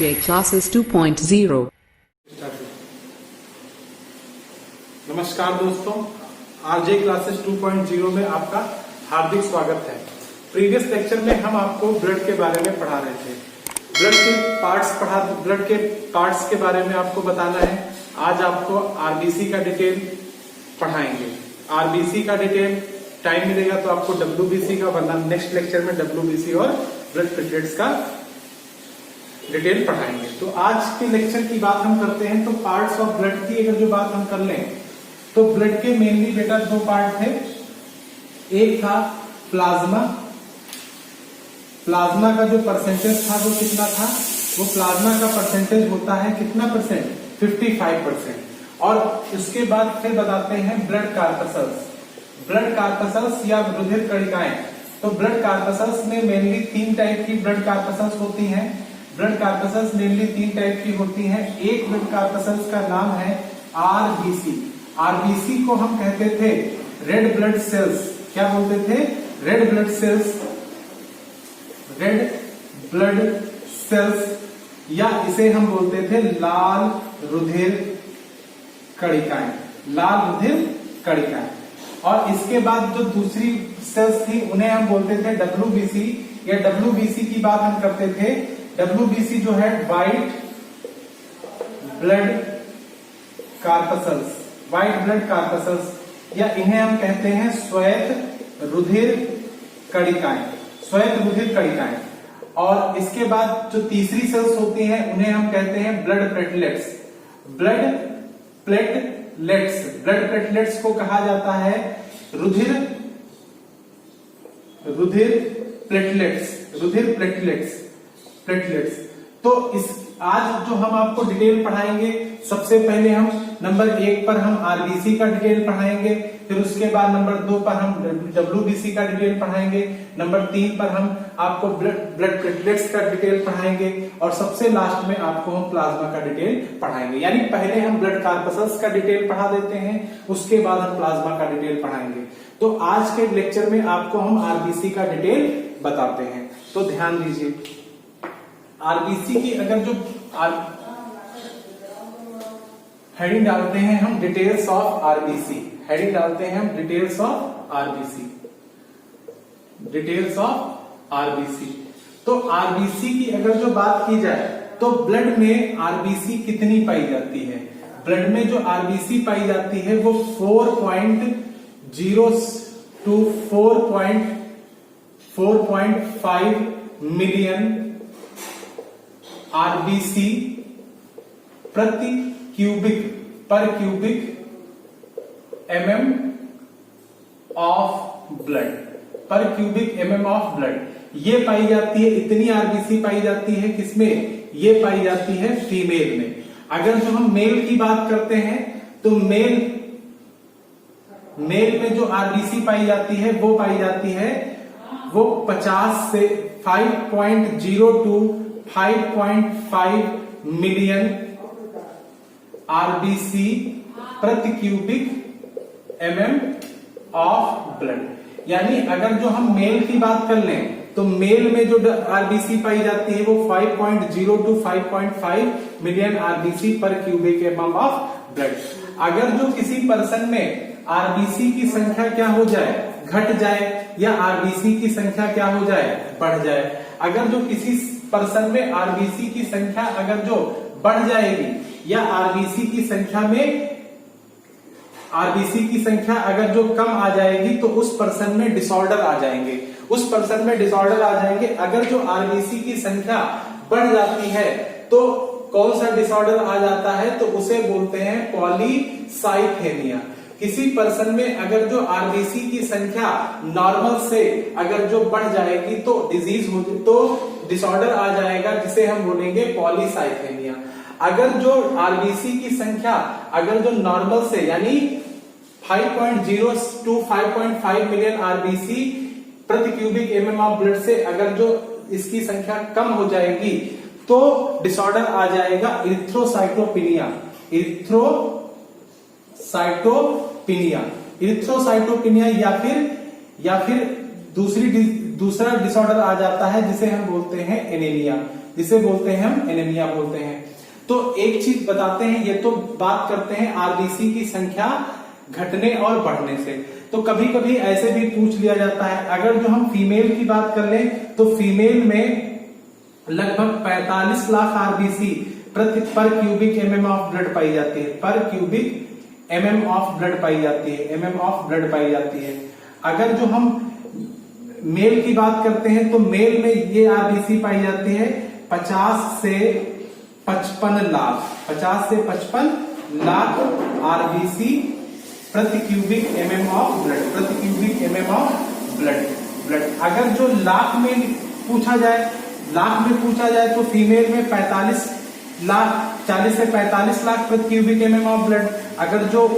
RJ Classes 2.0। नमस्कार दोस्तों, RJ classes 2.0 में आपका हार्दिक स्वागत है। प्रीवियस लेक्चर में हम आपको ब्लड के बारे में पढ़ा रहे थे। ब्लड के पार्ट्स के बारे में आपको बताना है। आज आपको आरबीसी का डिटेल पढ़ाएंगे। आरबीसी का डिटेल टाइम मिलेगा तो आपको डब्ल्यूबीसी का, वरना नेक्स्ट लेक्चर में डब्ल्यूबीसी और ब्लड प्लेटलेट्स का डिटेल पढ़ाएंगे। तो आज के लेक्चर की बात हम करते हैं। तो पार्ट्स ऑफ ब्लड की अगर जो बात हम कर लें तो ब्लड के मेनली बेटा दो पार्ट थे। एक था प्लाज्मा। प्लाज्मा का जो परसेंटेज था वो कितना था? वो प्लाज्मा का परसेंटेज होता है कितना परसेंट? 55%। और उसके बाद फिर बताते हैं ब्लड कार्पसल्स। ब्लड कार्पसल्स या रुधिर कणिकाएं। तो ब्लड कार्पसल्स में मेनली 3 टाइप की ब्लड कार्पसल्स होती हैं। ब्लड कार्पसल्स मेनली 3 टाइप की होती हैं। एक ब्लड कार्पसल्स का नाम है आरबीसी। आरबीसी को हम कहते थे रेड ब्लड सेल्स। क्या बोलते थे? Red blood cells. Red blood cells, या इसे हम बोलते थे लाल रुधिर कणिकाएं। लाल रुधिर कणिकाएं। और इसके बाद जो दूसरी सेल्स थी उन्हें हम बोलते थे डब्ल्यूबीसी, या डब्ल्यूबीसी की बात हम करते थे। डब्ल्यूबीसी जो है white blood corpuscles. White blood corpuscles, या इन्हें हम कहते हैं श्वेत रुधिर कणिकाएं। श्वेत रुधिर कणिकाएं। और इसके बाद जो तीसरी सेल्स होती हैं उन्हें हम कहते हैं blood platelets. Blood platelets. Blood platelets को कहा जाता है रुधिर प्लेटलेट्स। रुधिर प्लेटलेट्स। तो इस आज जो हम आपको डिटेल पढ़ाएंगे, सबसे पहले हम नंबर 1 पर हम आरबीसी का डिटेल पढ़ाएंगे। फिर उसके बाद नंबर 2 पर हम डब्ल्यूबीसी का डिटेल पढ़ाएंगे। नंबर 3 पर हम आपको ब्लड प्लेटलेट्स का डिटेल पढ़ाएंगे। और सबसे लास्ट में आपको हम प्लाज्मा का डिटेल पढ़ाएंगे। यानी पहले हम ब्लड कार्पसल्स का डिटेल पढ़ा देते हैं, उसके बाद हम प्लाज्मा का डिटेल पढ़ाएंगे। तो आज के लेक्चर में आपको हम आरबीसी का डिटेल बताते हैं। तो ध्यान दीजिए, आरबीसी की अगर जो हेडिंग डालते हैं हम डिटेल्स ऑफ आरबीसी। हेडिंग डालते हैं हम details of RBC. Details of RBC. तो आरबीसी की अगर जो बात की जाए तो ब्लड में आरबीसी कितनी पाई जाती है? ब्लड में जो आरबीसी पाई जाती है वो 4.0 to 4.5 मिलियन आरबीसी प्रति पर क्यूबिक एमएम ऑफ ब्लड। पर क्यूबिक एमएम ऑफ ब्लड ये पाई जाती है। इतनी आरबीसी पाई जाती है किसमें? ये पाई जाती है फीमेल में। अगर जो हम मेल की बात करते हैं तो मेल में जो आरबीसी पाई जाती है वो पाई जाती है वो 50 से 5.0 to 5.5 मिलियन आरबीसी प्रति क्यूबिक एमएम ऑफ ब्लड। यानी अगर जो हम मेल की बात कर लें तो मेल में जो आरबीसी पाई जाती है वो 5.0 to 5.5 मिलियन आरबीसी पर क्यूबिक एमएम ऑफ ब्लड। अगर जो किसी पर्सन में आरबीसी की संख्या क्या हो जाए? घट जाए, या आरबीसी की संख्या क्या हो जाए? बढ़ जाए। अगर जो किसी पर्सन में आरबीसी की संख्या अगर जो बढ़ जाएगी, या आरबीसी की संख्या अगर जो कम आ जाएगी, तो उस पर्सन में डिसऑर्डर आ जाएंगे। अगर जो आरबीसी की संख्या बढ़ जाती है तो कौन सा डिसऑर्डर आ जाता है? तो उसे बोलते हैं पॉलीसाइथेमिया। किसी पर्सन में अगर जो आरबीसी की संख्या नॉर्मल से अगर जो बढ़ जाएगी तो डिसऑर्डर आ जाएगा, जिसे हम बोलेंगे पॉलीसाइथेमिया। अगर जो आरबीसी की संख्या अगर जो नॉर्मल से यानी 5.0 to 5.5 मिलियन आरबीसी प्रति क्यूबिक एमएम ऑफ ब्लड से अगर जो इसकी संख्या कम हो जाएगी तो डिसऑर्डर आ जाएगा इरिथ्रोसाइटोपिनिया। इरिथ्रोसाइटोपिनिया या फिर दूसरा डिसऑर्डर आ जाता है जिसे हम बोलते हैं एनीमिया। जिसे बोलते हैं हम एनीमिया बोलते हैं। तो एक चीज बताते हैं, ये तो बात करते हैं आरबीसी की संख्या घटने और बढ़ने से। तो कभी कभी ऐसे भी पूछ लिया जाता है, अगर जो हम फीमेल की बात कर लें तो फीमेल में लगभग 45 लाख आरबीसी प्रति पर क्यूबिक एमएम ऑफ ब्लड पाई जाती है, पर क्यूबिक एमएम ऑफ ब्लड पाई जाती है, एमएम ऑफ ब्लड पाई जाती है। अगर जो हम मेल की बात करते हैं तो मेल में ये आरबीसी पाई जाती है 50 से 55 लाख, 50 से 55 लाख आरबीसी प्रति क्यूबिक एमएम ऑफ ब्लड, प्रति क्यूबिक एमएम ऑफ ब्लड। अगर जो लाख में पूछा जाए, लाख में पूछा जाए तो फीमेल में 45 लाख, 40 से 45 लाख प्रति क्यूबिक एमएम ऑफ ब्लड। अगर जो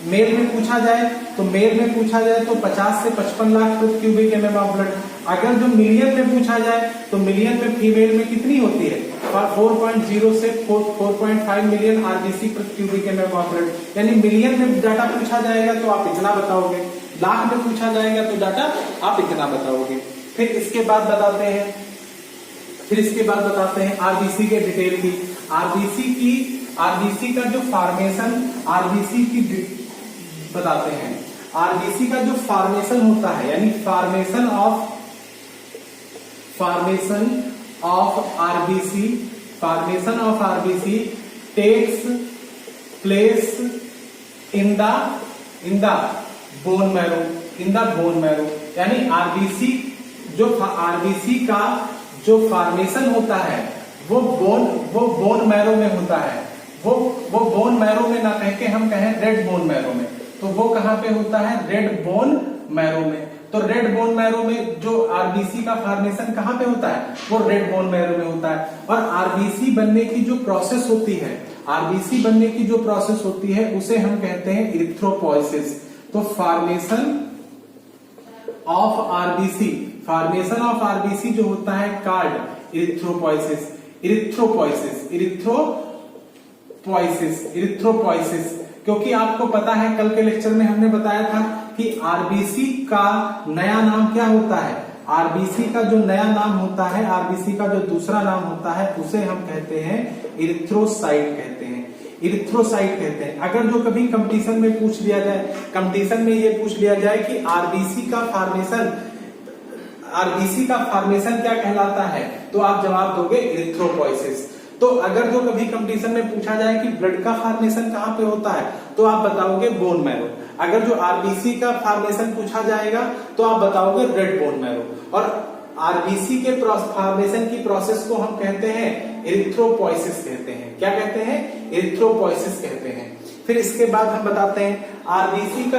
मेल में पूछा जाए तो मेल में पूछा जाए तो 50 से 55 लाख प्रति क्यूबिक एमएम ऑफ ब्लड। अगर जो मिलियन में पूछा जाए तो मिलियन में फीमेल में कितनी होती है, 4.0 से 4.5 मिलियन आरबीसी प्रति क्यूबिक एमएम ऑफ ब्लड। यानी मिलियन में डाटा पूछा जाएगा तो आप इतना बताओगे, लाख में पूछा जाएगा तो डाटा आप इतना बताओगे। फिर इसके बाद बताते हैं आरबीसी के डिटेल की। आरबीसी का जो फॉर्मेशन, आरबीसी की बताते हैं। आरबीसी का जो फॉर्मेशन होता है, यानी formation of RBC takes place in the bone marrow, यानी आरबीसी का जो फॉर्मेशन होता है वो बोन मैरो में होता है। वो बोन मैरो में ना कह के हम कहें रेड बोन मैरो में, तो वो कहां पे होता है, रेड बोन मैरो में। तो रेड बोन मैरो में जो आरबीसी का फॉर्मेशन कहां पे होता है, वो रेड बोन मैरो में होता है। और आरबीसी बनने की जो प्रोसेस होती है, उसे हम कहते हैं इरिथ्रोपोइसिस। तो फॉर्मेशन ऑफ आरबीसी जो होता है कार्ड इरिथ्रोपोइसिस। क्योंकि आपको पता है, कल के लेक्चर में हमने बताया था कि आरबीसी का नया नाम क्या होता है, आरबीसी का जो नया नाम होता है, आरबीसी का जो दूसरा नाम होता है, उसे हम कहते हैं इरिथ्रोसाइट कहते हैं। अगर जो कभी कंपटीशन में पूछ लिया जाए, कंपटीशन में ये पूछ लिया जाए कि आरबीसी का फॉर्मेशन क्या कहलाता है, तो आप जवाब दोगे इरिथ्रोपोइसिस। तो अगर जो कभी कंपटीशन में पूछा जाए कि ब्लड का फॉर्मेशन कहां पे होता है, तो आप बताओगे बोन मैरो। अगर जो आरबीसी का फॉर्मेशन पूछा जाएगा तो आप बताओगे रेड बोन मैरो। और आरबीसी के फॉर्मेशन की प्रोसेस को हम कहते हैं इरिथ्रोपोइसिस कहते हैं। क्या कहते हैं, इरिथ्रोपोइसिस कहते हैं। फिर इसके बाद हम बताते हैं आरबीसी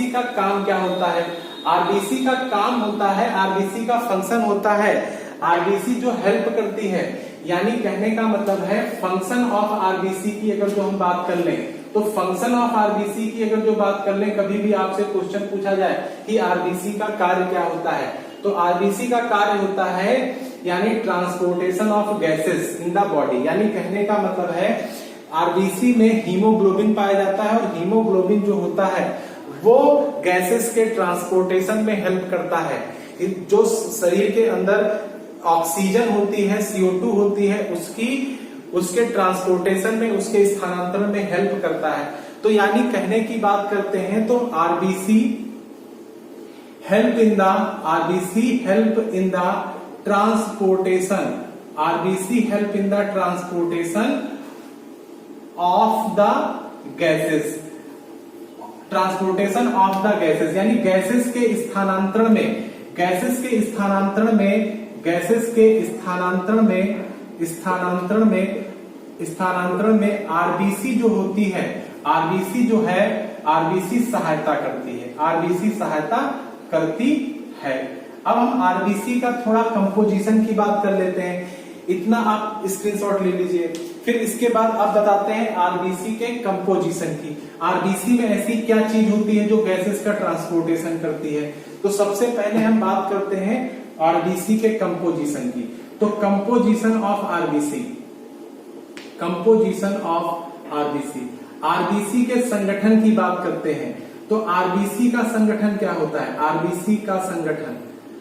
का काम क्या होता है। आरबीसी का काम होता है, आरबीसी का फंक्शन होता है, आरबीसी जो हेल्प करती है, यानी कहने का मतलब है फंक्शन ऑफ आरबीसी की अगर जो हम बात कर लें, तो फंक्शन ऑफ आरबीसी की अगर जो बात कर लें, कभी भी आपसे क्वेश्चन पूछा जाए कि आरबीसी का कार्य क्या होता है, तो आरबीसी का कार्य होता है यानी transportation of gases in the body. यानी कहने का मतलब है आरबीसी में हीमोग्लोबिन पाया जाता है, और हीमोग्लोबिन जो होता है वो गैसेस के ट्रांसपोर्टेशन में हेल्प करता है। जो शरीर के अंदर ऑक्सीजन होती है, CO2 होती है, उसके ट्रांसपोर्टेशन में, उसके स्थानांतरण में हेल्प करता है। तो यानी कहने की बात करते हैं तो RBC help in the transportation of the gases, यानी गैसेस के स्थानांतरण में आरबीसी जो होती है, आरबीसी सहायता करती है। अब हम आरबीसी का थोड़ा कंपोजिशन की बात कर लेते हैं, इतना आप स्क्रीनशॉट ले लीजिए। फिर इसके बाद अब बताते हैं आरबीसी के कंपोजिशन की। आरबीसी में ऐसी क्या चीज होती है जो गैसेस का ट्रांसपोर्टेशन करती है। तो सबसे पहले हम बात करते हैं आरबीसी के कंपोजिशन की। तो कंपोजिशन ऑफ आरबीसी के संगठन की बात करते हैं। तो आरबीसी का संगठन क्या होता है,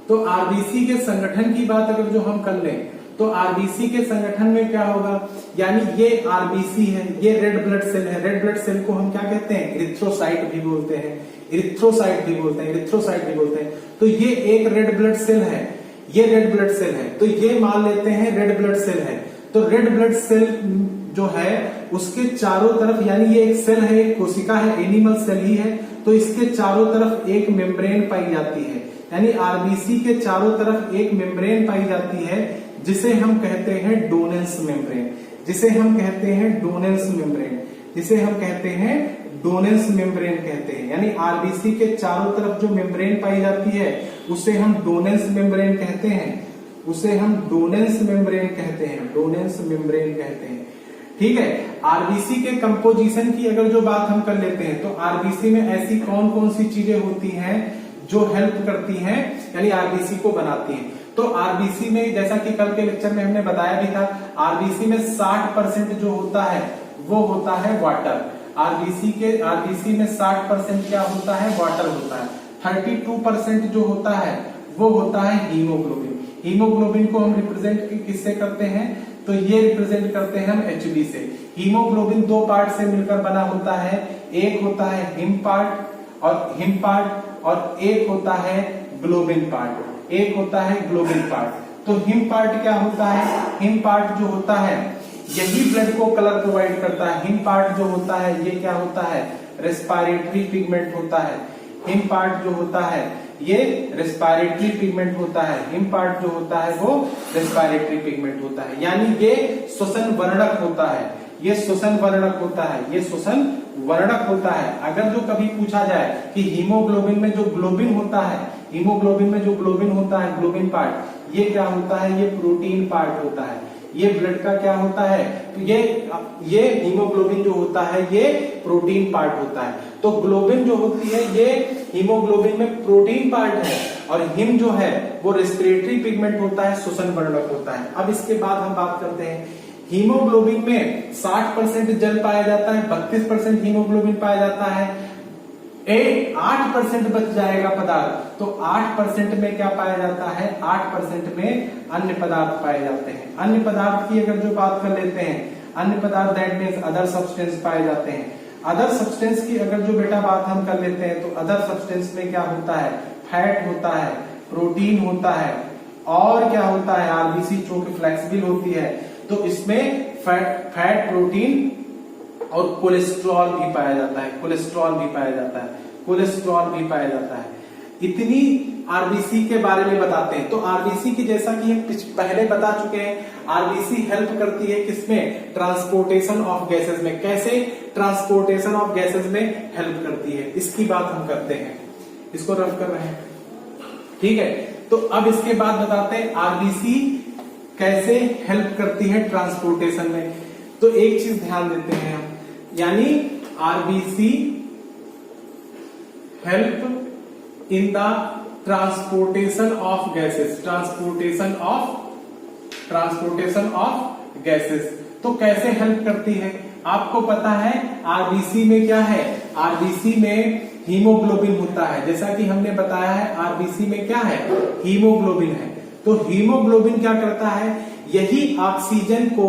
तो आरबीसी के संगठन की बात अगर जो हम कर लें, तो तो आरबीसी के संगठन में क्या होगा, यानी ये आरबीसी है, ये रेड ब्लड सेल है। रेड ब्लड सेल को हम क्या कहते हैं, इरिथ्रोसाइट भी बोलते हैं, इरिथ्रोसाइट भी बोलते हैं, इरिथ्रोसाइट भी बोलते हैं। तो ये एक रेड ब्लड सेल है, ये रेड ब्लड सेल है, तो ये मान लेते हैं रेड ब्लड सेल है। तो रेड ब्लड सेल जो है उसके चारों तरफ, यानी ये एक सेल है, एक कोशिका है, एनिमल सेल ही है, तो इसके चारों तरफ एक मेम्ब्रेन पाई जाती है। यानी आरबीसी के चारों तरफ एक मेम्ब्रेन पाई जाती है जिसे हम कहते हैं डोनेंस मेम्ब्रेन, जिसे हम कहते हैं डोनेंस मेम्ब्रेन, जिसे हम कहते हैं डोनेंस मेम्ब्रेन कहते हैं। यानी आरबीसी के चारों तरफ जो मेम्ब्रेन पाई जाती है उसे हम डोनेंस मेम्ब्रेन कहते हैं, उसे हम डोनेंस मेम्ब्रेन कहते हैं, डोनेंस मेम्ब्रेन कहते हैं। ठीक है। आरबीसी के कंपोजिशन की अगर जो बात हम कर लेते हैं तो आरबीसी में ऐसी कौन कौन सी चीजें होती हैं जो हेल्प करती हैं, यानी आरबीसी को बनाती हैं। तो आरबीसी में जैसा कि कल के लेक्चर में हमने बताया भी था, आरबीसी में 60% जो होता है वो होता है वाटर। आरबीसी में 60% क्या होता है, वाटर होता है। 32% जो होता है वो होता है हीमोग्लोबिन। हीमोग्लोबिन को हम रिप्रेजेंट किससे करते हैं, तो ये रिप्रेजेंट करते हैं हम एचबी से। हीमोग्लोबिन दो पार्ट से मिलकर बना होता है, एक होता है हिम पार्ट और एक होता है ग्लोबिन पार्ट, एक होता है ग्लोबिन पार्ट। तो हिम पार्ट क्या होता है, हिम पार्ट जो होता है यही ब्लड को कलर प्रोवाइड करता है। हिम पार्ट जो होता है ये क्या होता है, रेस्पिरेटरी पिगमेंट होता है। हिम पार्ट जो होता है ये रेस्पिरेटरी पिगमेंट होता है, हिम पार्ट जो होता है वो रेस्पिरेटरी पिगमेंट होता है। यानी ये श्वसन वर्णक होता है, ये श्वसन वर्णक होता है, ये श्वसन वर्णक होता है। अगर जो कभी पूछा जाए कि हीमोग्लोबिन में जो ग्लोबिन होता है, हीमोग्लोबिन में जो ग्लोबिन होता है, ग्लोबिन पार्ट, ये क्या होता है, ये प्रोटीन पार्ट होता है, ये ब्लड का क्या होता है, तो ये हीमोग्लोबिन जो होता है ये प्रोटीन पार्ट होता है। तो ग्लोबिन जो होती है ये हीमोग्लोबिन में प्रोटीन पार्ट है और हिम जो है वो रेस्पिरेटरी पिगमेंट होता है, श्वसन वर्णक होता है। अब इसके बाद हम बात करते हैं, हीमोग्लोबिन में 60% जल पाया जाता है, 32% हीमोग्लोबिन पाया जाता है, 8% बच जाएगा पदार्थ। तो 8% में क्या पाया जाता है, 8% में अन्य पदार्थ पाए जाते हैं। अन्य पदार्थ की अगर जो बात कर लेते हैं, अन्य पदार्थ दैट मीन्स अदर सब्सटेंस पाए जाते हैं। अदर सब्सटेंस की अगर जो बेटा बात हम कर लेते हैं तो अदर सब्सटेंस में क्या होता है, फैट होता है, प्रोटीन होता है और क्या होता है, आरबीसी चूंकि फ्लेक्सिबल होती है तो इसमें फैट, प्रोटीन और कोलेस्ट्रॉल भी पाया जाता है, कोलेस्ट्रॉल भी पाया जाता है, कोलेस्ट्रॉल भी पाया जाता है। इतनी आरबीसी के बारे में बताते हैं। तो आरबीसी की जैसा कि हम पहले बता चुके हैं, आरबीसी हेल्प करती है किसमें, ट्रांसपोर्टेशन ऑफ गैसेस में। कैसे ट्रांसपोर्टेशन ऑफ गैसेस में हेल्प करती है, इसकी बात हम करते हैं, इसको रफ कर रहे हैं। ठीक है। तो अब इसके बाद बताते हैं आरबीसी कैसे हेल्प करती है ट्रांसपोर्टेशन में। तो एक चीज ध्यान देते हैं हम, यानी RBC help in the transportation of gases, transportation of gases. तो कैसे हेल्प करती है, आपको पता है आरबीसी में क्या है, आरबीसी में हीमोग्लोबिन होता है। जैसा कि हमने बताया है आरबीसी में क्या है, हीमोग्लोबिन है। तो हीमोग्लोबिन क्या करता है, यही ऑक्सीजन को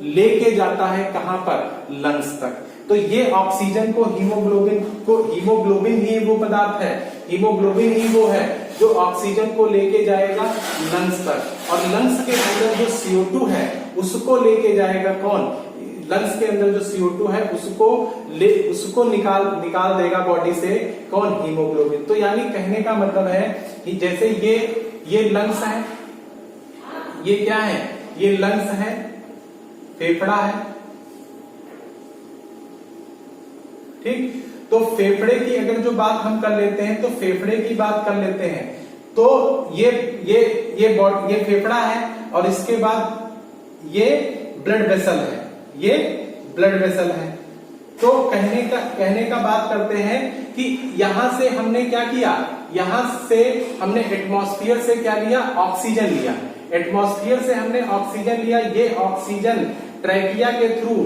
लेके जाता है कहां पर, लंग्स तक। तो ये ऑक्सीजन को हीमोग्लोबिन ही वो पदार्थ है, हीमोग्लोबिन ही वो है जो ऑक्सीजन को लेके जाएगा लंग्स तक। और लंग्स के अंदर जो CO2 है उसको लेके जाएगा कौन, लंग्स के अंदर जो CO2 है उसको निकाल देगा बॉडी से कौन, हीमोग्लोबिन। तो यानी कहने का मतलब है कि जैसे ये लंग्स है, ये क्या है, ये लंग्स है, फेफड़ा है, ठीक। तो फेफड़े की अगर जो बात हम कर लेते हैं तो फेफड़े की बात कर लेते हैं तो ये फेफड़ा है और इसके बाद ये ब्लड वेसल है, ये ब्लड वेसल है। तो कहने का बात करते हैं कि यहां से हमने क्या किया, यहां से हमने एटमॉस्फेयर से क्या लिया, ऑक्सीजन लिया, एटमॉस्फेयर से हमने ऑक्सीजन लिया। ये ऑक्सीजन ट्रैकिया के थ्रू,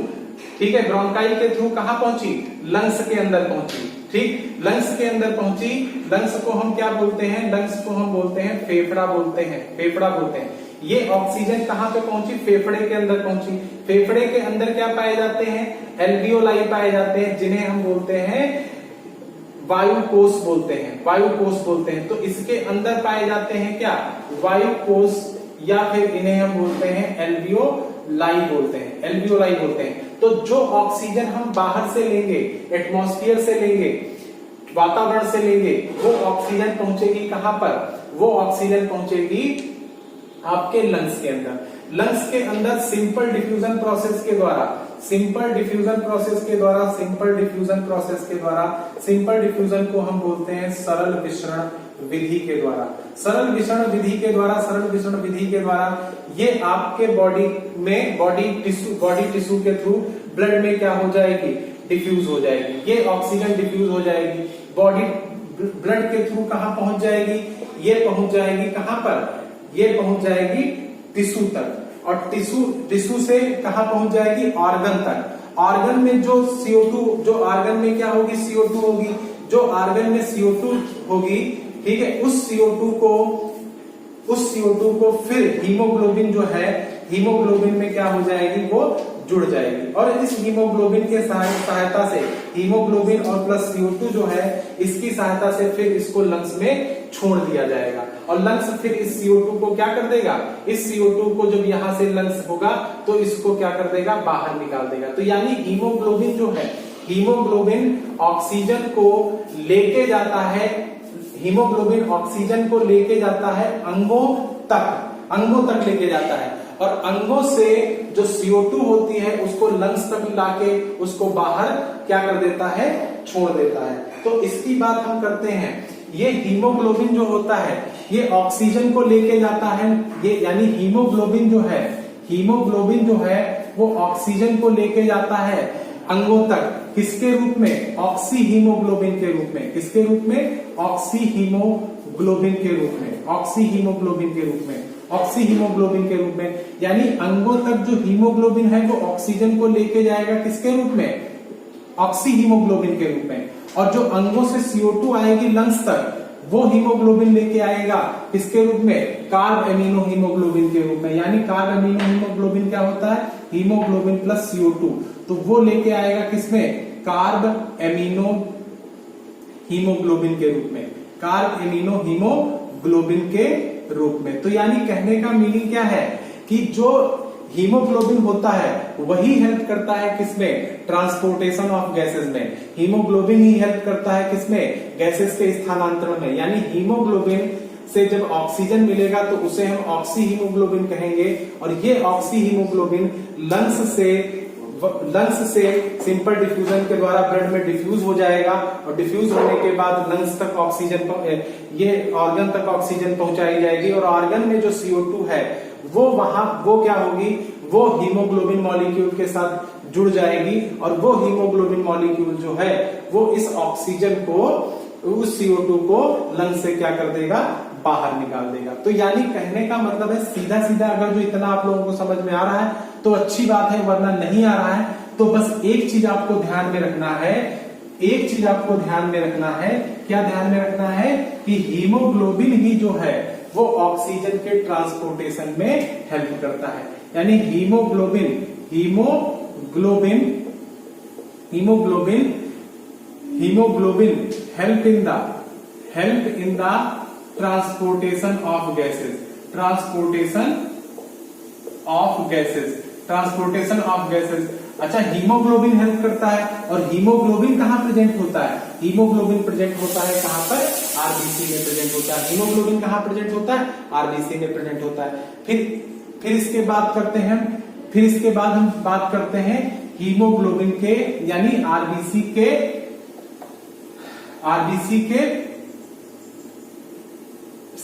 ठीक है, ब्रोंकाई के थ्रू कहां पहुंची, लंग्स के अंदर पहुंची। ठीक, लंग्स के अंदर पहुंची। लंग्स को हम क्या बोलते हैं? लंग्स को हम बोलते हैं फेफड़ा बोलते हैं, फेफड़ा बोलते हैं। ये ऑक्सीजन कहां पे पहुंची? फेफड़े के अंदर पहुंची। फेफड़े के अंदर क्या पाए जाते हैं? एल्वियोलाई पाए जाते हैं, जिन्हें हम बोलते हैं वायुकोष बोलते हैं, वायुकोष बोलते हैं। तो इसके अंदर पाए जाते हैं क्या? वायुकोष, या फिर इन्हें हम बोलते हैं एल्वियोलाई बोलते हैं, एल्वियोलाई बोलते हैं। तो जो ऑक्सीजन हम बाहर से लेंगे, एटमॉस्फेयर से लेंगे, वातावरण से लेंगे, वो ऑक्सीजन पहुंचेगी कहां पर? वो ऑक्सीजन पहुंचेगी आपके लंग्स के अंदर। लंग्स के अंदर सिंपल डिफ्यूजन प्रोसेस के द्वारा, सिंपल डिफ्यूजन प्रोसेस के द्वारा, सिंपल डिफ्यूजन प्रोसेस के द्वारा, सिंपल डिफ्यूजन को हम बोलते हैं सरल विसरण विधि के द्वारा। सरल विसरण विधि के द्वारा, सरल विसरण विधि के द्वारा ये आपके बॉडी में, बॉडी टिश्यू के थ्रू ब्लड में क्या हो जाएगी? डिफ्यूज हो जाएगी। ये ऑक्सीजन डिफ्यूज हो जाएगी, बॉडी ब्लड के थ्रू कहां पहुंच जाएगी? ये पहुंच जाएगी कहां पर? ये पहुंच जाएगी टिश्यू तक, और टिश्यू से कहां पहुंच जाएगी? ऑर्गन तक। ऑर्गन में जो CO2, जो ऑर्गन में क्या होगी? CO2 होगी। जो ऑर्गन में CO2 होगी, ठीक है, उस CO2 को फिर हीमोग्लोबिन जो है, हीमोग्लोबिन में क्या हो जाएगी? वो जुड़ जाएगी। और इस हीमोग्लोबिन के सहायता से, हीमोग्लोबिन और प्लस CO2 जो है, इसकी सहायता से फिर इसको लंग्स में छोड़ दिया जाएगा। और लंग्स फिर इस CO2 को क्या कर देगा? इस CO2 को जब यहां से लंग्स होगा तो इसको क्या कर देगा? बाहर निकाल देगा। तो यानी हीमोग्लोबिन जो है, हीमोग्लोबिन ऑक्सीजन को लेके जाता है, हीमोग्लोबिन ऑक्सीजन को लेके जाता है अंगों तक लेके जाता है, और अंगों से जो CO2 होती है उसको लंग्स तक लाके उसको बाहर क्या कर देता है? छोड़ देता है। तो इसकी बात हम करते हैं। ये हीमोग्लोबिन जो होता है, ये ऑक्सीजन को लेके जाता है, ये यानी हीमोग्लोबिन जो है, हीमोग्लोबिन जो है वो ऑक्सीजन को लेके जाता है अंगों तक। किसके रूप में? ऑक्सी हीमोग्लोबिन के रूप में। किसके रूप में? ऑक्सी हीमोग्लोबिन के रूप में, ऑक्सी हीमोग्लोबिन के रूप में, ऑक्सी हीमोग्लोबिन के रूप में। यानी अंगों तक जो हीमोग्लोबिन है वो ऑक्सीजन को लेके जाएगा किसके रूप में? ऑक्सी हीमोग्लोबिन के रूप में। और जो अंगों से CO2 आएगी लंग्स तक, वो हीमोग्लोबिन लेके आएगा किसके रूप में? कार्ब एमिनो हीमोग्लोबिन के रूप में। यानी कार्ब एमिनो हीमोग्लोबिन क्या होता है? Haemoglobin plus CO2। तो वो लेके आएगा किसमें? कार्ब एमिनो हीमोग्लोबिन के रूप में, कार्ब एमिनो हीमोग्लोबिन के रूप में। तो यानी कहने का मीनिंग क्या है कि जो हीमोग्लोबिन होता है वही हेल्प करता है किसमें? ट्रांसपोर्टेशन ऑफ गैसेस में। हीमोग्लोबिन ही हेल्प करता है किसमें? गैसेस के स्थानांतरण में। यानी हीमोग्लोबिन से जब ऑक्सीजन मिलेगा तो उसे हम ऑक्सी हीमोग्लोबिन कहेंगे, और ये ऑक्सी हीमोग्लोबिन लंग्स से सिंपल डिफ्यूजन के द्वारा ब्लड में डिफ्यूज हो जाएगा, और डिफ्यूज होने के बाद लंग्स तक ऑक्सीजन, ये ऑर्गन तक ऑक्सीजन पहुंचाई जाएगी, और ऑर्गन में जो CO2 है वो क्या होगी? वो हीमोग्लोबिन मॉलिक्यूल के साथ जुड़ जाएगी, और वो हीमोग्लोबिन मॉलिक्यूल जो है वो इस ऑक्सीजन को, उस CO2 को लंग्स से क्या कर देगा? बाहर निकाल देगा। तो यानी कहने का मतलब है, सीधा सीधा अगर जो इतना आप लोगों को समझ में आ रहा है तो अच्छी बात है, वरना नहीं आ रहा है तो बस एक चीज आपको ध्यान में रखना है, एक चीज आपको ध्यान में रखना है। क्या ध्यान में रखना है? कि हीमोग्लोबिन ही जो है वो ऑक्सीजन के ट्रांसपोर्टेशन में हेल्प करता है। यानी haemoglobin help in the transportation of gases. अच्छा, हीमोग्लोबिन हेल्प करता है, और हीमोग्लोबिन कहाँ प्रेजेंट होता है? हीमोग्लोबिन प्रेजेंट होता है कहाँ पर? आरबीसी में प्रेजेंट होता है। हीमोग्लोबिन कहाँ प्रेजेंट होता है? आरबीसी में प्रेजेंट होता है। फिर इसके बाद हम बात करते हैं हीमोग्लोबिन के, यानी आरबीसी के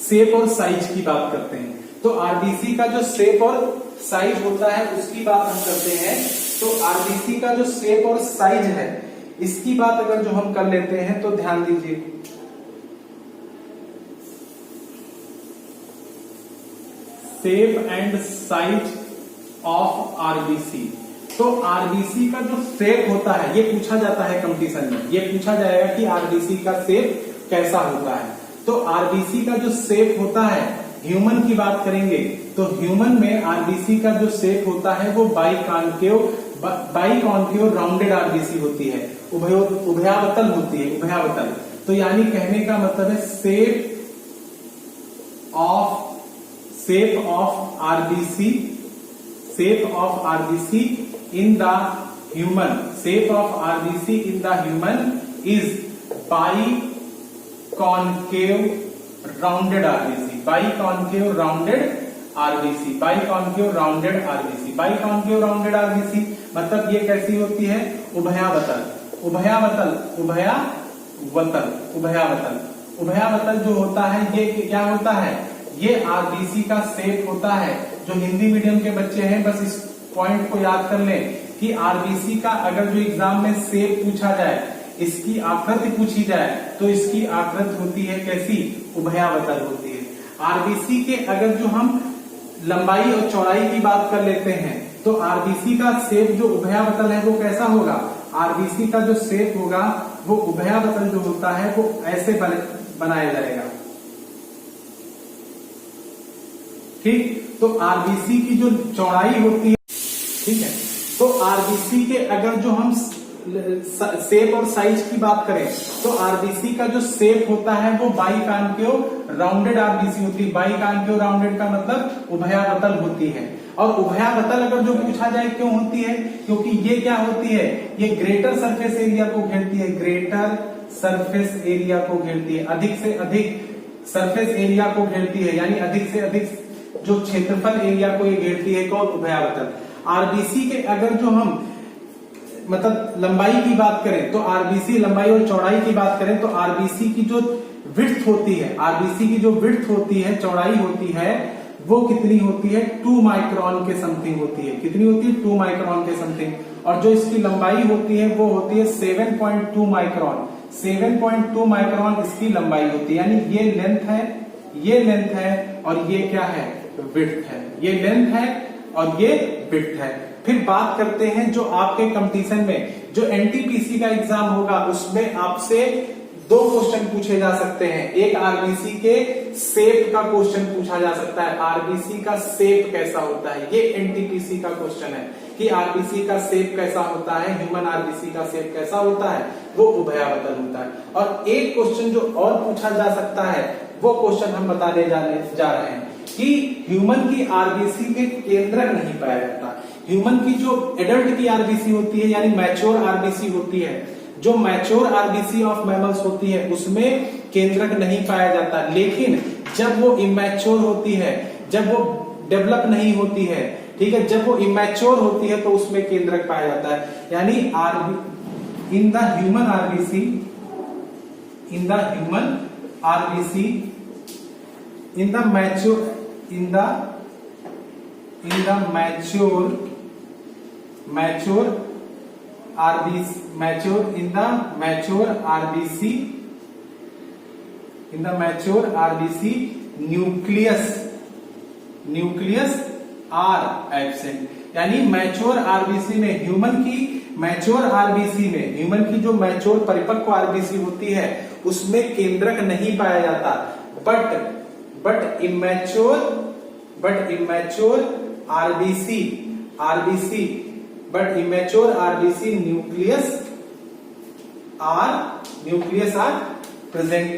शेप और साइज की बात करते हैं। तो आरबीसी का जो शेप और साइज होता है उसकी बात हम करते हैं। तो आरबीसी का जो शेप और साइज है इसकी बात अगर जो हम कर लेते हैं तो ध्यान दीजिए, shape and size of RBC. तो आरबीसी का जो शेप होता है, ये पूछा जाता है कंपटीशन में, ये पूछा जाएगा कि आरबीसी का शेप कैसा होता है। तो आरबीसी का जो शेप होता है, ह्यूमन की बात करेंगे तो ह्यूमन में आरबीसी का जो शेप होता है वो बाइकॉन्केव राउंडेड आरबीसी होती है, उभयावतल होती है, उभयावतल। तो यानी कहने का मतलब है shape of RBC in the human, shape of RBC in the human is biconcave rounded RBC, biconcave rounded RBC मतलब ये कैसी होती है? उभयावतल जो होता है ये क्या होता है? ये आरबीसी का शेप होता है। जो हिंदी मीडियम के बच्चे हैं बस इस पॉइंट को याद कर लें कि आरबीसी का अगर जो एग्जाम में शेप पूछा जाए, इसकी आकृति पूछी जाए तो इसकी आकृति होती है कैसी? उभयावतल होती है। आरबीसी के अगर जो हम लंबाई और चौड़ाई की बात कर लेते हैं तो आरबीसी का शेप जो उभयावतल है वो कैसा होगा? आरबीसी का जो शेप होगा वो उभयावतल जो होता है वो ऐसे बनाया जाएगा। ठीक, तो आरबीसी की जो चौड़ाई होती है, ठीक है, तो आरबीसी के अगर जो हम शेप और साइज की बात करें तो आरबीसी का जो शेप होता है वो बाइकॉन्केव राउंडेड आरबीसी होती है। बाइकॉन्केव राउंडेड का मतलब उभयावतल होती है। और उभयावतल अगर जो पूछा जाए क्यों होती है? क्योंकि ये क्या होती है? ये ग्रेटर सरफेस एरिया को घेरती है, ग्रेटर सरफेस एरिया को घेरती है, अधिक से अधिक सरफेस एरिया को घेरती है, यानी अधिक से अधिक जो क्षेत्रफल एरिया को ये घेरती है। कौन? उभयावतल। आरबीसी के अगर जो हम मतलब लंबाई की बात करें तो आरबीसी लंबाई और चौड़ाई की बात करें तो आरबीसी की जो विड्थ होती है, आरबीसी की जो विड्थ होती है, चौड़ाई होती है, वो कितनी होती है? 2 माइक्रोन के समथिंग होती है। कितनी होती है? 2 माइक्रोन के समथिंग। और जो इसकी लंबाई होती है वो होती है 7.2 माइक्रोन। 7.2 माइक्रोन इसकी लंबाई होती है, यानी ये लेंथ है, ये लेंथ है और ये क्या है? विड्थ है। ये लेंथ है और ये विड्थ है। फिर बात करते हैं जो आपके कंपटीशन में जो एनटीपीसी का एग्जाम होगा उसमें आपसे 2 क्वेश्चन पूछे जा सकते हैं। एक आरबीसी के शेप का क्वेश्चन पूछा जा सकता है, आरबीसी का शेप कैसा होता है, ये एनटीपीसी का क्वेश्चन है कि आरबीसी का शेप कैसा होता है, ह्यूमन आरबीसी का शेप कैसा होता है, वो उभयावतल होता है। और एक क्वेश्चन जो और पूछा जा सकता है वो क्वेश्चन हम बताने जा रहे हैं कि ह्यूमन की आरबीसी में केंद्रक नहीं पाया जाता। ह्यूमन की जो एडल्ट की आरबीसी होती है यानी मैच्योर आरबीसी होती है, जो मैच्योर आरबीसी ऑफ मैमल्स होती है उसमें केंद्रक नहीं पाया जाता। लेकिन जब वो इमैच्योर होती है, जब वो डेवलप नहीं होती है, ठीक है, जब वो इमैच्योर होती है तो उसमें केंद्रक पाया जाता है। यानी in the human RBC, in the human RBC, in the mature, in the mature RBC, in the mature RBC nucleus are absent. यानी मैच्योर आरबीसी में, ह्यूमन की मैच्योर आरबीसी में, ह्यूमन की जो मैच्योर परिपक्व आरबीसी होती है उसमें केंद्रक नहीं पाया जाता। But immature RBC nucleus are present.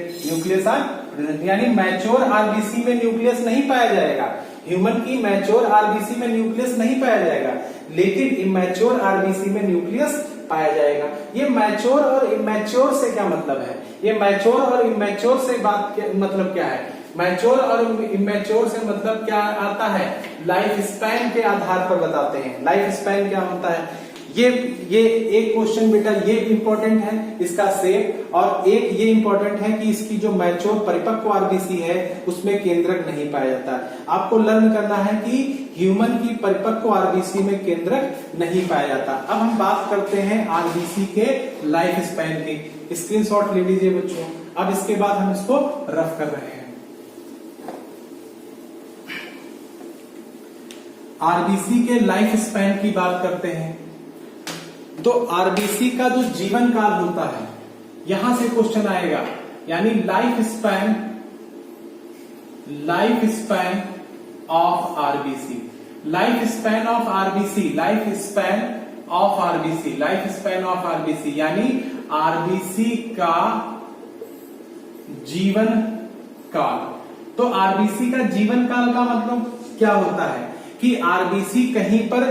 यानी मैच्योर आरबीसी में न्यूक्लियस नहीं पाया जाएगा, ह्यूमन की मैच्योर आरबीसी में न्यूक्लियस नहीं पाया जाएगा, लेकिन इमैच्योर आरबीसी में न्यूक्लियस पाया जाएगा। ये मैच्योर और इमैच्योर से क्या मतलब है? ये मैच्योर और इमैच्योर से मतलब क्या है? मैच्योर और इमैच्योर से मतलब क्या आता है? लाइफ स्पैन के आधार पर बताते हैं। लाइफ स्पैन क्या होता है? ये एक क्वेश्चन बेटा ये इंपॉर्टेंट है इसका शेप, और एक ये इंपॉर्टेंट है कि इसकी जो मैच्योर परिपक्व आरबीसी है उसमें केंद्रक नहीं पाया जाता। आपको लर्न करना है कि ह्यूमन की परिपक्व आरबीसी में केंद्रक नहीं पाया जाता। अब हम बात करते हैं आरबीसी के लाइफ स्पैन की। स्क्रीनशॉट ले लीजिए बच्चों। अब इसके बाद हम इसको रफ कर रहे हैं। आरबीसी के लाइफ स्पैन की बात करते हैं तो आरबीसी का जो जीवन काल होता है, यहां से क्वेश्चन आएगा, यानी life span of RBC, life span of RBC, life span of RBC, life span of RBC, यानी आरबीसी का जीवन काल। तो आरबीसी का जीवन काल का मतलब क्या होता है कि आरबीसी कहीं पर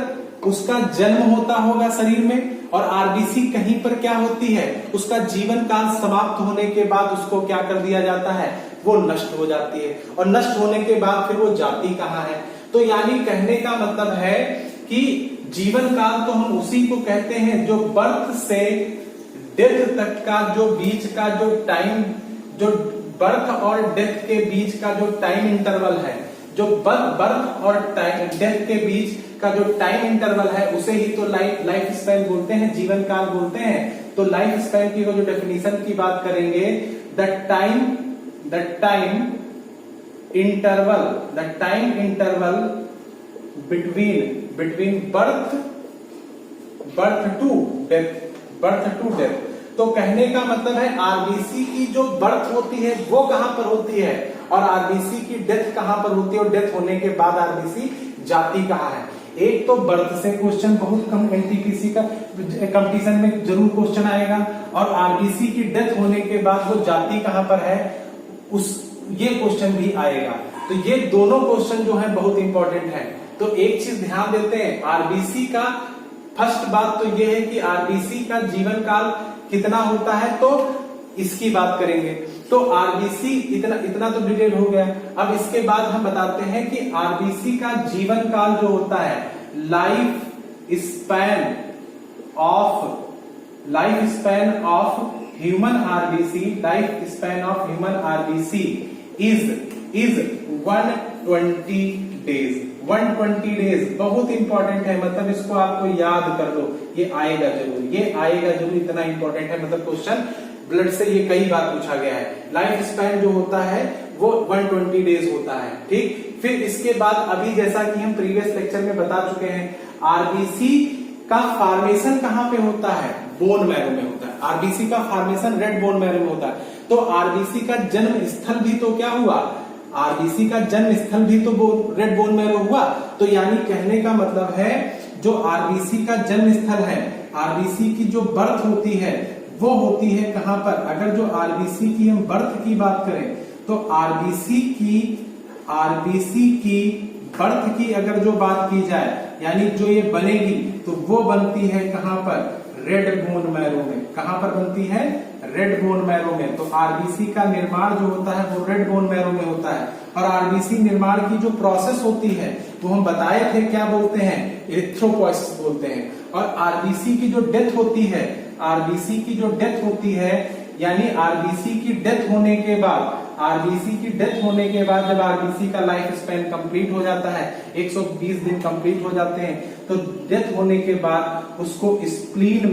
उसका जन्म होता होगा शरीर में, और आरबीसी कहीं पर क्या होती है, उसका जीवन काल समाप्त होने के बाद उसको क्या कर दिया जाता है, वो नष्ट हो जाती है, और नष्ट होने के बाद फिर वो जाती कहाँ है। तो यानी कहने का मतलब है कि जीवन काल तो हम उसी को कहते हैं जो बर्थ से डेथ तक का जो बीच का जो टाइम, जो बर्थ और डेथ के बीच का जो टाइम इंटरवल है, जो बर्थ और डेथ के बीच का जो टाइम इंटरवल है, उसे ही तो लाइफ स्पैन बोलते हैं, जीवन काल बोलते हैं। तो लाइफ स्पैन की जो डेफिनेशन की बात करेंगे, the time interval between birth to death. तो कहने का मतलब है आरबीसी की जो बर्थ होती है वो कहां पर होती है, और आरबीसी की डेथ कहां पर होती है, और डेथ होने के बाद आरबीसी जाती कहां है। एक तो बर्थ से क्वेश्चन बहुत कम एनटीपीसी का कंपटीशन में जरूर क्वेश्चन आएगा, और आरबीसी की डेथ होने के बाद वो जाती कहां पर है, ये क्वेश्चन भी आएगा। तो ये दोनों क्वेश्चन जो है बहुत इंपॉर्टेंट है। तो एक चीज ध्यान देते हैं, आरबीसी का फर्स्ट बात तो ये है कि आरबीसी का जीवन काल कितना होता है, तो इसकी बात करेंगे। तो आरबीसी इतना तो डिटेल हो गया। अब इसके बाद हम बताते हैं कि आरबीसी का जीवन काल जो होता है, life span of human RBC, life span of human RBC is 120 days. 120 days बहुत इंपॉर्टेंट है, मतलब इसको आपको याद कर लो, ये आएगा जरूर, इतना इंपॉर्टेंट है। मतलब क्वेश्चन ब्लड से ये कई बार पूछा गया है। लाइफ स्पैन जो होता है वो 120 डेज होता है, ठीक। फिर इसके बाद अभी जैसा कि हम प्रीवियस लेक्चर में बता चुके हैं, आरबीसी का फॉर्मेशन कहां पे होता है, बोन मैरो में होता है। आरबीसी का फॉर्मेशन रेड बोन मैरो में होता है। तो आरबीसी का जन्म स्थल भी तो क्या हुआ, आरबीसी का जन्म स्थल भी तो रेड बोन मैरो हुआ। तो यानी कहने का मतलब है जो आरबीसी का जन्म स्थल है, आरबीसी की जो बर्थ होती है वो होती है कहां पर। अगर जो आरबीसी की हम बर्थ की बात करें तो आरबीसी की बर्थ की अगर जो बात की जाए, यानी जो ये बनेगी तो वो बनती है कहां पर, रेड बोन मैरो में। कहां पर बनती है, रेड बोन मैरो में। तो आरबीसी का निर्माण जो होता है वो रेड बोन मैरो में होता है। और आरबीसी निर्माण की जो प्रोसेस होती है वो हम बताए थे, क्या बोलते हैं, इरिथ्रोपोइसिस बोलते हैं। और आरबीसी की जो डेथ होती है, आरबीसी की जो डेथ होती है, यानी आरबीसी की डेथ होने के बाद, जब आरबीसी का लाइफ स्पैन कंप्लीट हो जाता है, 120 दिन कंप्लीट हो जाते हैं, तो डेथ होने के बाद उसको स्प्लीन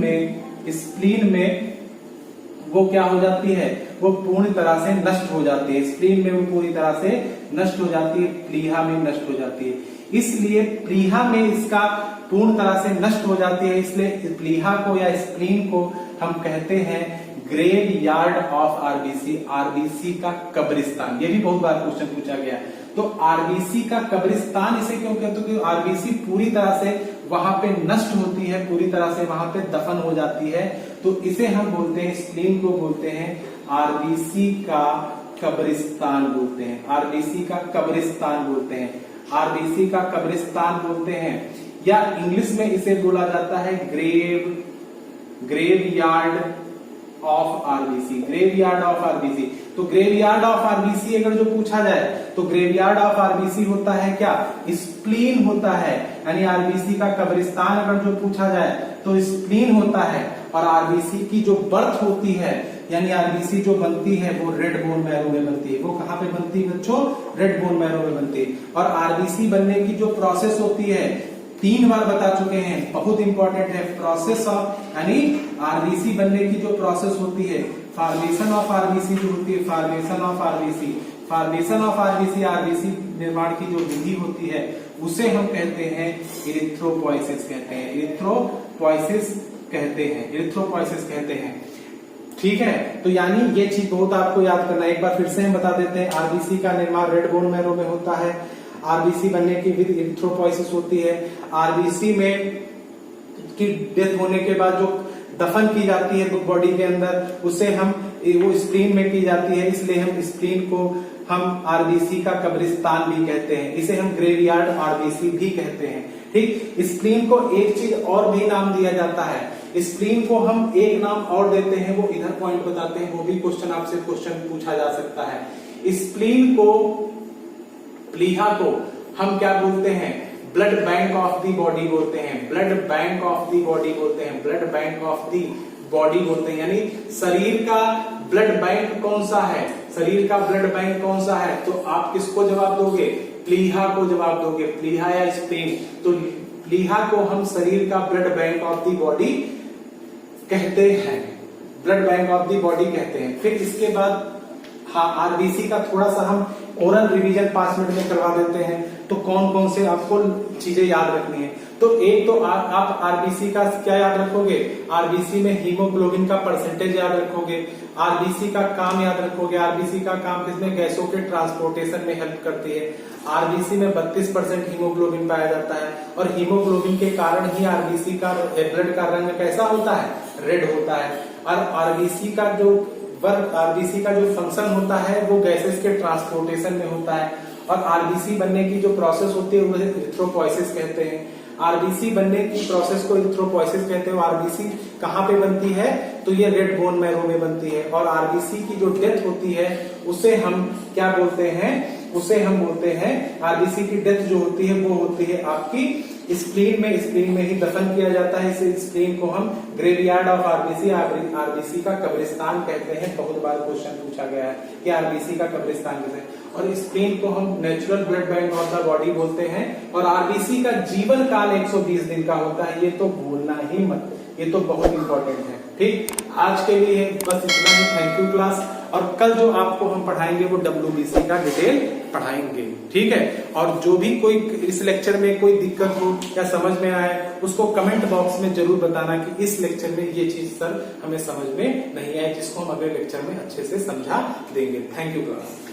में वो क्या हो जाती है, वो पूरी तरह से नष्ट हो जाती है। स्प्लीन में वो पूरी तरह से नष्ट हो जाती है, प्लीहा में नष्ट हो जाती है। इसलिए प्लीहा में इसका पूर्ण तरह से नष्ट हो जाती है, इसलिए प्लीहा को या स्प्लीन को हम कहते हैं graveyard of RBC, RBC का कब्रिस्तान। ये भी बहुत बार क्वेश्चन पूछा गया। तो आरबीसी का कब्रिस्तान इसे क्यों कहते हैं, क्योंकि आरबीसी पूरी तरह से वहां पे नष्ट होती है, पूरी तरह से वहां पे दफन हो जाती है। तो इसे हम बोलते हैं, स्प्लीन को बोलते हैं आरबीसी का कब्रिस्तान बोलते हैं, आरबीसी का कब्रिस्तान बोलते हैं, आरबीसी का कब्रिस्तान बोलते हैं। या इंग्लिश में इसे बोला जाता है graveyard of RBC, graveyard of RBC. तो ग्रेव यार्ड ऑफ आरबीसी अगर जो पूछा जाए तो ग्रेव यार्ड ऑफ आरबीसी होता है क्या, स्प्लीन होता है। यानी आरबीसी का कब्रिस्तान अगर जो पूछा जाए तो स्प्लीन होता है। और आरबीसी की जो बर्थ होती है, यानी आरबीसी जो बनती है वो रेड बोन मैरो में बनती है। वो कहां पे बनती है बच्चों, रेड बोन मैरो में बनती है। और आरबीसी बनने की जो प्रोसेस होती है 3 बार बता चुके हैं, बहुत इंपॉर्टेंट है। प्रोसेस ऑफ, यानी आरबीसी बनने की जो प्रोसेस होती है, फॉर्मेशन ऑफ आरबीसी जो होती है, फॉर्मेशन ऑफ आरबीसी, आरबीसी निर्माण की जो विधि होती है उसे हम कहते हैं इरिथ्रोपोइसिस कहते हैं, इरिथ्रोपोइसिस कहते हैं, इरिथ्रोपोइसिस कहते हैं। ठीक है, तो यानी ये चीज बहुत आपको याद करना है। एक बार फिर से हम बता देते हैं, आरबीसी का निर्माण रेड बोन मैरो में होता है। आरबीसी बनने की विधि इरिथ्रोपोइसिस होती है। आरबीसी में की डेथ होने के बाद जो दफन की जाती है बॉडी के अंदर, उसे हम वो स्प्लीन में की जाती है, इसलिए हम स्प्लीन को हम आरबीसी का कब्रिस्तान भी कहते हैं। इसे हम ग्रेवयार्ड आरबीसी भी कहते हैं। ठीक, स्प्लीन को एक चीज और भी नाम दिया जाता है। स्प्लीन को हम एक नाम और देते हैं, वो इधर पॉइंट बताते हैं, वो भी क्वेश्चन आपसे क्वेश्चन पूछा जा सकता है। स्प्लीन को, प्लीहा को हम क्या बोलते हैं? Blood bank of the body बोलते हैं। Blood bank of the body बोलते हैं। Blood bank of the body बोलते हैं, यानी शरीर का ब्लड बैंक कौन सा है? शरीर का ब्लड बैंक कौन सा है? तो आप किसको जवाब दोगे? प्लीहा को जवाब दोगे। प्लीहा या स्प्लीन, तो प्लीहा को हम शरीर का blood bank of the body कहते हैं। Blood bank of the body कहते हैं। फिर इसके बाद हाँ, आरबीसी का थोड़ा सा हम ओरल रिवीजन 5 मिनट में करवा देते हैं। तो कौन कौन से आपको चीजें याद रखनी है? तो एक तो आप आरबीसी का क्या याद रखोगे? आरबीसी में हीमोग्लोबिन का परसेंटेज याद रखोगे। आरबीसी का काम याद रखोगे। आरबीसी का काम किसमें? गैसों के ट्रांसपोर्टेशन में हेल्प करती है। आरबीसी में 32% हीमोग्लोबिन पाया जाता है, और हीमोग्लोबिन के कारण ही आरबीसी का ब्लड का रंग कैसा होता है? रेड होता है। और आरबीसी का जो फंक्शन होता है वो गैसेस के ट्रांसपोर्टेशन में होता है। और आरबीसी बनने की जो प्रोसेस होती है वो इरिथ्रोपोइसिस कहते हैं। आरबीसी बनने की प्रोसेस को इरिथ्रोपोइसिस कहते हैं। आरबीसी कहाँ पे बनती है? तो ये रेड बोन मैरो में बनती है। और आरबीसी की जो डेथ होती है उसे हम क्या बोलते हैं? उसे हम बोलते हैं, आरबीसी की डेथ जो होती है वो होती है आपकी स्प्लीन में। स्प्लीन में ही दफन किया जाता है। इस स्प्लीन को हम ग्रेवयार्ड ऑफ आरबीसी, आरबीसी का कब्रिस्तान कहते हैं। बहुत बार क्वेश्चन पूछा गया है कि आरबीसी का कब्रिस्तान कैसे है। और स्प्लीन को हम natural blood bank of the body बोलते हैं। और आरबीसी का जीवन काल 120 दिन का होता है। ये तो भूलना ही मत, ये तो बहुत इंपॉर्टेंट है। ठीक, आज के लिए बस इतना ही। Thank you class. और कल जो आपको हम पढ़ाएंगे वो डब्ल्यूबीसी का डिटेल पढ़ाएंगे। ठीक है, और जो भी कोई इस लेक्चर में कोई दिक्कत हो या समझ में आए उसको कमेंट बॉक्स में जरूर बताना कि इस लेक्चर में ये चीज सर हमें समझ में नहीं आई, जिसको हम अगले लेक्चर में अच्छे से समझा देंगे। Thank you class.